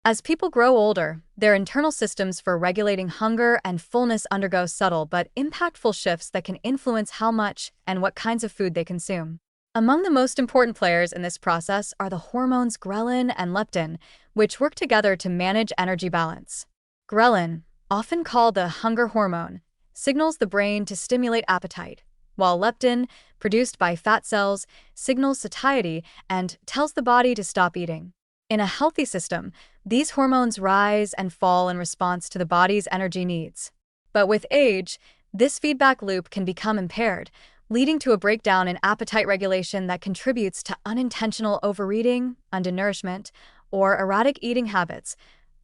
As people grow older, their internal systems for regulating hunger and fullness undergo subtle but impactful shifts that can influence how much and what kinds of food they consume. Among the most important players in this process are the hormones ghrelin and leptin, which work together to manage energy balance. Ghrelin, often called the hunger hormone, signals the brain to stimulate appetite, while leptin, produced by fat cells, signals satiety and tells the body to stop eating. In a healthy system, these hormones rise and fall in response to the body's energy needs. But with age, this feedback loop can become impaired, leading to a breakdown in appetite regulation that contributes to unintentional overeating, undernourishment, or erratic eating habits,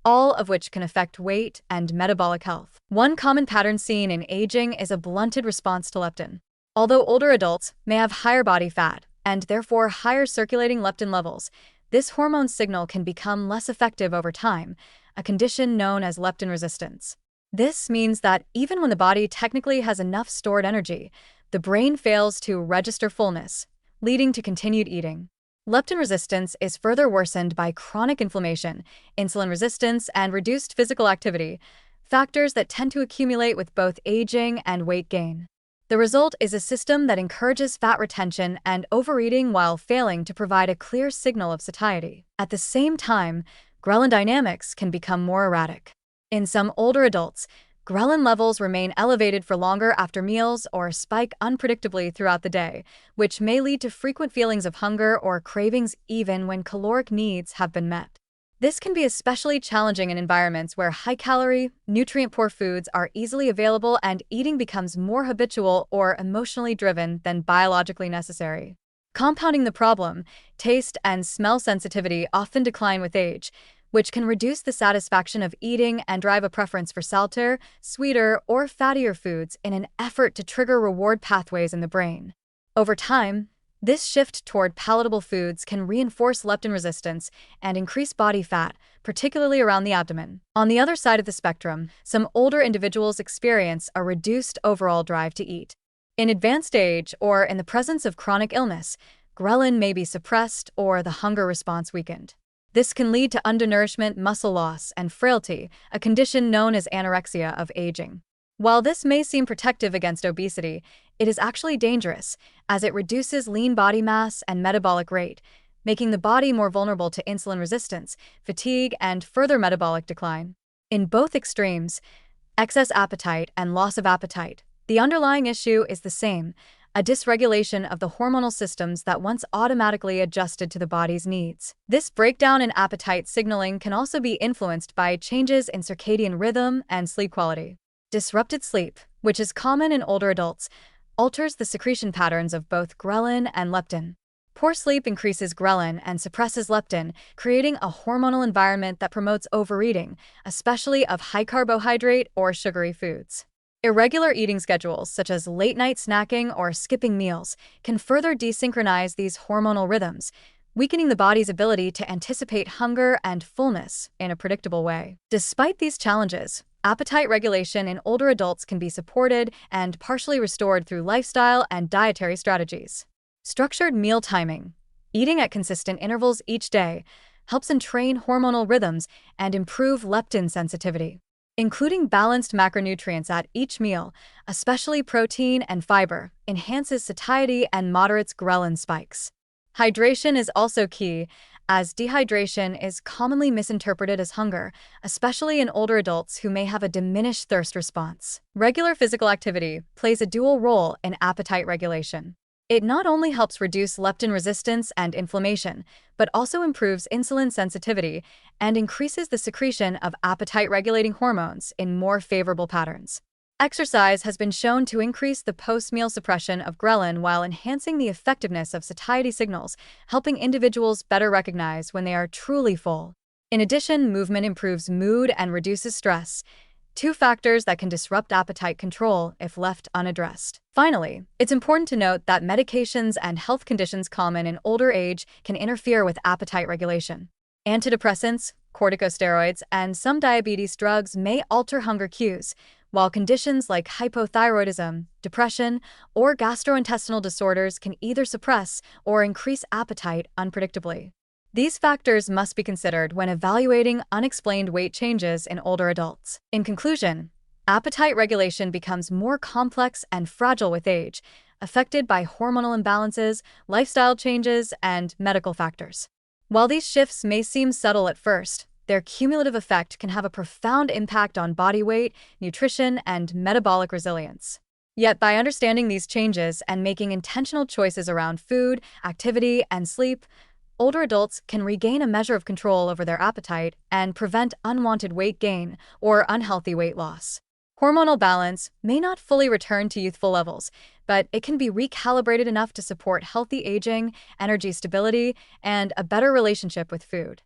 all of which can affect weight and metabolic health. One common pattern seen in aging is a blunted response to leptin. Although older adults may have higher body fat and therefore higher circulating leptin levels, this hormone signal can become less effective over time, a condition known as leptin resistance. This means that even when the body technically has enough stored energy, the brain fails to register fullness, leading to continued eating. Leptin resistance is further worsened by chronic inflammation, insulin resistance, and reduced physical activity, factors that tend to accumulate with both aging and weight gain. The result is a system that encourages fat retention and overeating while failing to provide a clear signal of satiety. At the same time, ghrelin dynamics can become more erratic. In some older adults, ghrelin levels remain elevated for longer after meals or spike unpredictably throughout the day, which may lead to frequent feelings of hunger or cravings even when caloric needs have been met. This can be especially challenging in environments where high-calorie, nutrient-poor foods are easily available and eating becomes more habitual or emotionally driven than biologically necessary. Compounding the problem, taste and smell sensitivity often decline with age, which can reduce the satisfaction of eating and drive a preference for saltier, sweeter, or fattier foods in an effort to trigger reward pathways in the brain. Over time, this shift toward palatable foods can reinforce leptin resistance and increase body fat, particularly around the abdomen. On the other side of the spectrum, some older individuals experience a reduced overall drive to eat. In advanced age or in the presence of chronic illness, ghrelin may be suppressed or the hunger response weakened. This can lead to undernourishment, muscle loss, and frailty, a condition known as anorexia of aging. While this may seem protective against obesity, it is actually dangerous, as it reduces lean body mass and metabolic rate, making the body more vulnerable to insulin resistance, fatigue, and further metabolic decline. In both extremes, excess appetite and loss of appetite, the underlying issue is the same, a dysregulation of the hormonal systems that once automatically adjusted to the body's needs. This breakdown in appetite signaling can also be influenced by changes in circadian rhythm and sleep quality. Disrupted sleep, which is common in older adults, alters the secretion patterns of both ghrelin and leptin. Poor sleep increases ghrelin and suppresses leptin, creating a hormonal environment that promotes overeating, especially of high carbohydrate or sugary foods. Irregular eating schedules, such as late-night snacking or skipping meals, can further desynchronize these hormonal rhythms, weakening the body's ability to anticipate hunger and fullness in a predictable way. Despite these challenges, appetite regulation in older adults can be supported and partially restored through lifestyle and dietary strategies. Structured meal timing, eating at consistent intervals each day, helps entrain hormonal rhythms and improve leptin sensitivity. Including balanced macronutrients at each meal, especially protein and fiber, enhances satiety and moderates ghrelin spikes. Hydration is also key, as dehydration is commonly misinterpreted as hunger, especially in older adults who may have a diminished thirst response. Regular physical activity plays a dual role in appetite regulation. It not only helps reduce leptin resistance and inflammation, but also improves insulin sensitivity and increases the secretion of appetite-regulating hormones in more favorable patterns. Exercise has been shown to increase the post-meal suppression of ghrelin while enhancing the effectiveness of satiety signals, helping individuals better recognize when they are truly full. In addition, movement improves mood and reduces stress, two factors that can disrupt appetite control if left unaddressed. Finally, it's important to note that medications and health conditions common in older age can interfere with appetite regulation. Antidepressants, corticosteroids, and some diabetes drugs may alter hunger cues, while conditions like hypothyroidism, depression, or gastrointestinal disorders can either suppress or increase appetite unpredictably. These factors must be considered when evaluating unexplained weight changes in older adults. In conclusion, appetite regulation becomes more complex and fragile with age, affected by hormonal imbalances, lifestyle changes, and medical factors. While these shifts may seem subtle at first, their cumulative effect can have a profound impact on body weight, nutrition, and metabolic resilience. Yet, by understanding these changes and making intentional choices around food, activity, and sleep, older adults can regain a measure of control over their appetite and prevent unwanted weight gain or unhealthy weight loss. Hormonal balance may not fully return to youthful levels, but it can be recalibrated enough to support healthy aging, energy stability, and a better relationship with food.